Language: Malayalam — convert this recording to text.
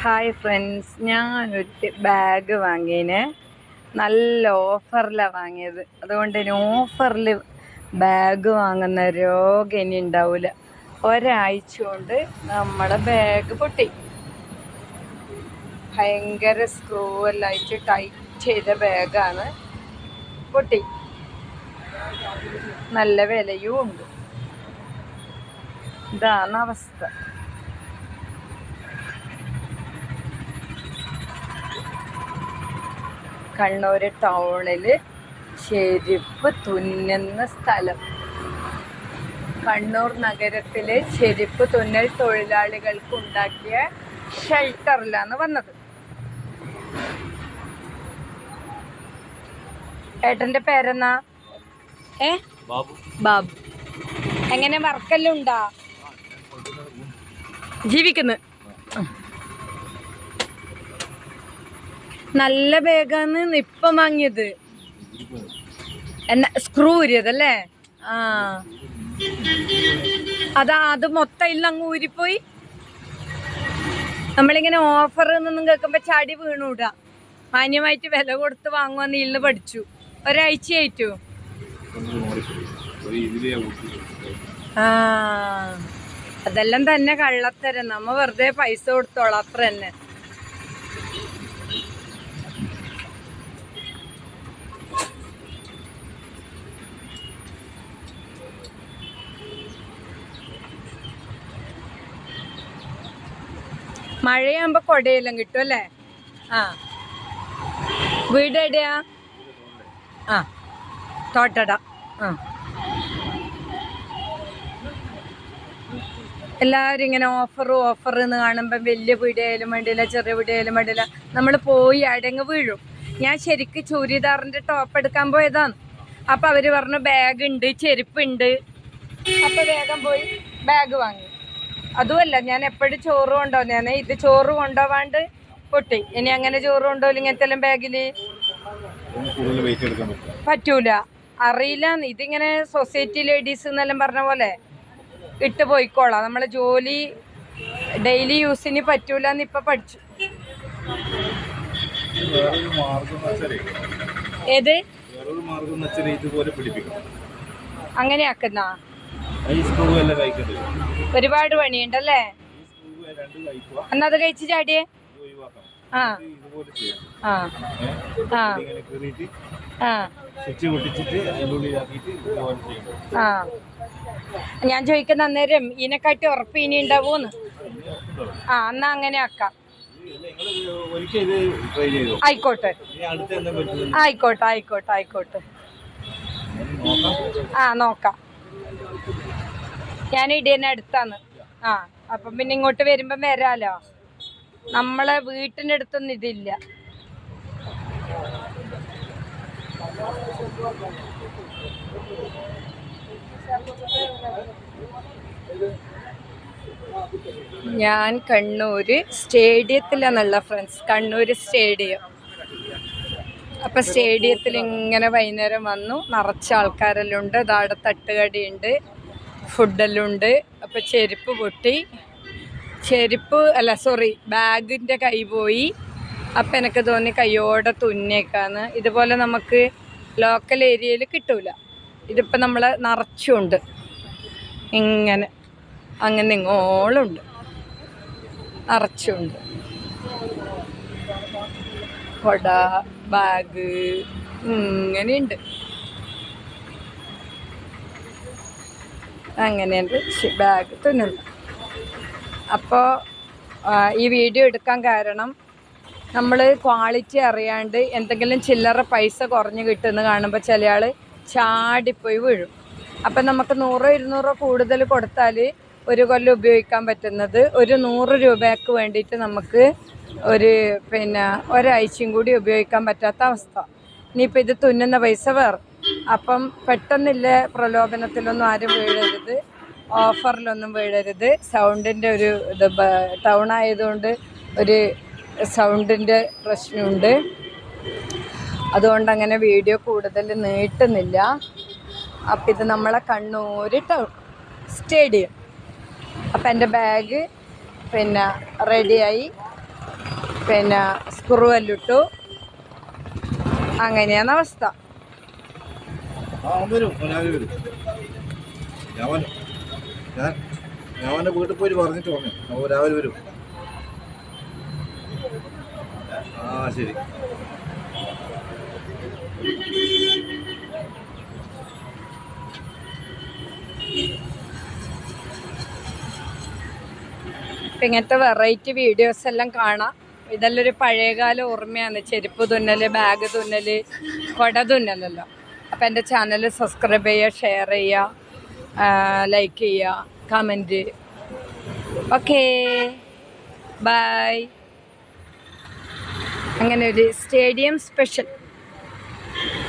ഹായ് ഫ്രണ്ട്സ്, ഞാനൊരു ബാഗ് വാങ്ങിയതിന് നല്ല ഓഫറിലാണ് വാങ്ങിയത്. അതുകൊണ്ട് ഇനി ഓഫറിൽ ബാഗ് വാങ്ങുന്ന രോഗം ഇനി ഉണ്ടാവില്ല. ഒരാഴ്ച കൊണ്ട് നമ്മളെ ബാഗ് പൊട്ടി. ഭയങ്കര സ്ക്രൂ എല്ലാം ആയിട്ട് ടൈറ്റ് ചെയ്ത ബാഗാണ്, പൊട്ടി. നല്ല വിലയും ഉണ്ട്. ഇതാണ് അവസ്ഥ. കണ്ണൂർ ടൗണിൽ ചെരുപ്പ് തുന്നുന്ന സ്ഥലം. കണ്ണൂർ നഗരത്തിലെ ചെരുപ്പ് തുന്നൽ തൊഴിലാളികൾക്ക് ഉണ്ടാക്കിയ ഷെൽട്ടറിലാണ് വന്നത്. ഏട്ടൻ്റെ പേരെന്നാ? ബാബു. എങ്ങനെ വർക്കെല്ലാം ഉണ്ടാ? ജീവിക്കുന്നു. നല്ല ബാഗാണ് ഇപ്പം വാങ്ങിയത്. എന്നാ സ്ക്രൂ ഊരിയതല്ലേ? അത് മൊത്തം ഇല്ല, അങ്ങ് ഊരിപ്പോയി. നമ്മളിങ്ങനെ ഓഫർ എന്നൊന്നും കേൾക്കുമ്പോ ചാടി വീണൂടാ. മാന്യമായിട്ട് വില കൊടുത്ത് വാങ്ങുവാന്ന് ഇന്ന് പഠിച്ചു. ഒരാഴ്ചയായിട്ടു. അതെല്ലാം തന്നെ കള്ളത്തരം. നമ്മ വെറുതെ പൈസ കൊടുത്തോളാം, അത്ര തന്നെ. മഴയാകുമ്പോ കൊടയെല്ലാം കിട്ടും അല്ലേ? വീട് എവിടെയാ? തോട്ടട. എല്ലാവരും ഇങ്ങനെ ഓഫർ എന്ന് കാണുമ്പോൾ വലിയ പീടികയിലും വേണ്ടിയില്ല, ചെറിയ പീടികയിലും വേണ്ടിയില്ല, നമ്മൾ പോയി അടങ്ങ് വീഴും. ഞാൻ ശരിക്കും ചൂരിദാറിൻ്റെ ടോപ്പ് എടുക്കാൻ പോയതാണ്. അപ്പം അവർ പറഞ്ഞു ബാഗ് ഉണ്ട്, ചെരുപ്പുണ്ട്. അപ്പം വേഗം പോയി ബാഗ് വാങ്ങി. അതുമല്ല, ഞാൻ എപ്പോഴും ചോറ് കൊണ്ടുപോകുന്നതാണ്. ഇത് ചോറ് കൊണ്ടുപോവാണ്ട് പൊട്ടി. ഇനി അങ്ങനെ ചോറ് കൊണ്ടുപോകില്ല ഇങ്ങനത്തെ എല്ലാം ബാഗിൽ പറ്റൂല. അറിയില്ല, ഇതിങ്ങനെ സൊസൈറ്റി ലേഡീസ് എന്നെല്ലാം പറഞ്ഞ പോലെ ഇട്ട് പോയിക്കോളാം. നമ്മളെ ജോലി ഡെയിലി യൂസിന് പറ്റൂല എന്ന് ഇപ്പൊ പഠിച്ചു. ഏത് അങ്ങനെ ആക്കുന്ന ഒരുപാട് പണിയുണ്ടല്ലേ? എന്നാ അത് കഴിച്ച് ചാടിയേ. ഞാൻ ചോദിക്കുന്ന അന്നേരം ഇതിനെക്കാട്ടി ഉറപ്പ് ഇനി ഉണ്ടാവൂന്ന്. എന്നാ അങ്ങനെ ആക്കാം. ആയിക്കോട്ടെ ആയിക്കോട്ടെ ആയിക്കോട്ടെ ആയിക്കോട്ടെ. നോക്കാം. ഞാൻ ഇടേനെ അടുത്താണ്. അപ്പം പിന്നെ ഇങ്ങോട്ട് വരുമ്പം വരാലോ. നമ്മളെ വീട്ടിൻ്റെ അടുത്തൊന്നും ഇതില്ല. ഞാൻ കണ്ണൂര് സ്റ്റേഡിയത്തിലാണുള്ള ഫ്രണ്ട്സ്. കണ്ണൂര് സ്റ്റേഡിയം. അപ്പം സ്റ്റേഡിയത്തിൽ ഇങ്ങനെ വൈകുന്നേരം വന്നു. നിറച്ച ആൾക്കാരെല്ലാം ഉണ്ട്. അവിടെ തട്ടുകടിയുണ്ട്, ഫുഡെല്ലാം ഉണ്ട്. അപ്പം ചെരുപ്പ് പൊട്ടി. ബാഗിൻ്റെ കൈ പോയി. അപ്പം എനിക്ക് തോന്നി കയ്യോടെ തുന്നിയേക്കാന്ന്. ഇതുപോലെ നമുക്ക് ലോക്കൽ ഏരിയയിൽ കിട്ടൂല. ഇതിപ്പോൾ നമ്മൾ നിറച്ചുണ്ട്. ഇങ്ങനെ അങ്ങനെ ഇങ്ങോളുണ്ട്, നിറച്ചുണ്ട്. കൊട, ബാഗ് ഇങ്ങനെയുണ്ട്. അങ്ങനെയുണ്ട് ബാഗ് തുന്നുന്നു. അപ്പോൾ ഈ വീഡിയോ എടുക്കാൻ കാരണം, നമ്മൾ ക്വാളിറ്റി അറിയാണ്ട് എന്തെങ്കിലും ചില്ലറ പൈസ കുറഞ്ഞ് കിട്ടുമെന്ന് കാണുമ്പോൾ ചില ആൾ ചാടിപ്പോയി വീഴും. അപ്പം നമുക്ക് 100-200 കൂടുതൽ കൊടുത്താൽ ഒരു കൊല്ലം ഉപയോഗിക്കാൻ പറ്റുന്നത് ഒരു 100 രൂപയ്ക്ക് വേണ്ടിയിട്ട് നമുക്ക് ഒരാഴ്ചയും കൂടി ഉപയോഗിക്കാൻ പറ്റാത്ത അവസ്ഥ. ഇനിയിപ്പോൾ ഇത് തുന്നുന്ന പൈസ വേറെ. അപ്പം പെട്ടെന്നില്ല പ്രലോഭനത്തിലൊന്നും ആരും വീഴരുത്, ഓഫറിലൊന്നും വീഴരുത്. സൗണ്ടിൻ്റെ ഒരു ടൗൺ ആയതുകൊണ്ട് ഒരു സൗണ്ടിൻ്റെ പ്രശ്നമുണ്ട്. അതുകൊണ്ട് അങ്ങനെ വീഡിയോ കൂടുതൽ നീട്ടുന്നില്ല. അപ്പം ഇത് നമ്മളെ കണ്ണൂർ ടൗൺ സ്റ്റേഡിയം. അപ്പം എൻ്റെ ബാഗ് റെഡിയായി. പിന്നെ സ്ക്രൂ എല്ലിട്ടു. അങ്ങനെയാണ് അവസ്ഥ. ഞാൻ വീട്ടിൽ പോയി പറഞ്ഞിട്ട് വന്നു. അപ്പോൾ രാവിലെ വരും. ശരി. ഇപ്പം ഇങ്ങനത്തെ വെറൈറ്റി വീഡിയോസ് എല്ലാം കാണാം. ഇതെല്ലാം ഒരു പഴയകാല ഓർമ്മയാണ്. ചെരുപ്പ് തുന്നൽ, ബാഗ് തുന്നൽ, കൊട തുന്നലല്ലോ. അപ്പം എൻ്റെ ചാനൽ സബ്സ്ക്രൈബ് ചെയ്യുക, ഷെയർ ചെയ്യുക, ലൈക്ക് ചെയ്യുക, കമൻറ്റ്. Okay, bye. അങ്ങനെ ഒരു സ്റ്റേഡിയം സ്പെഷ്യൽ.